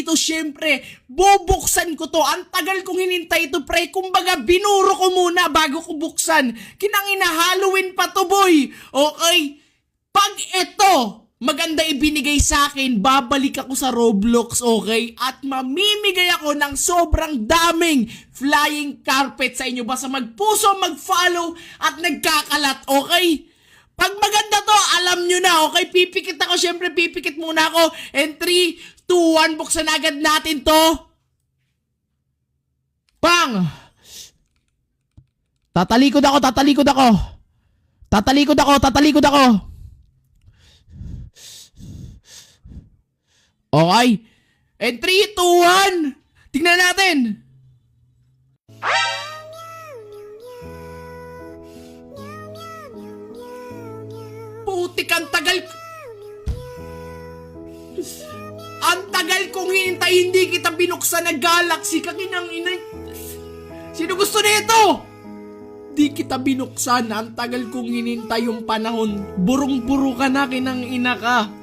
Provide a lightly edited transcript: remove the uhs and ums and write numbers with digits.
dito, syempre, bubuksan ko to. Ang tagal kong hinintay ito, pre. Kumbaga, binuro ko muna bago ko buksan. Kinangina, Halloween pa to, boy. Okay? Pag ito, maganda ibinigay sa akin, babalik ako sa Roblox, okay? At mamimigay ako ng sobrang daming flying carpet sa inyo. Basta magpuso, mag-follow, at nagkakalat, okay? Pag maganda to, alam nyo na, okay? Pipikit ako, syempre pipikit muna ako. And 3, 2, 1, buksan agad natin to. Bang! Tatalikod ako. Okay. And 3, 2, 1. Tingnan natin. Putik, ang tagal kong hinintay, hindi kita binuksan na Galaxy. Kaginang ina. Sino gusto nito? Di kita binuksan. Ang tagal kong hinintay yung panahon. Burong-buro ka na, kinang ina ka.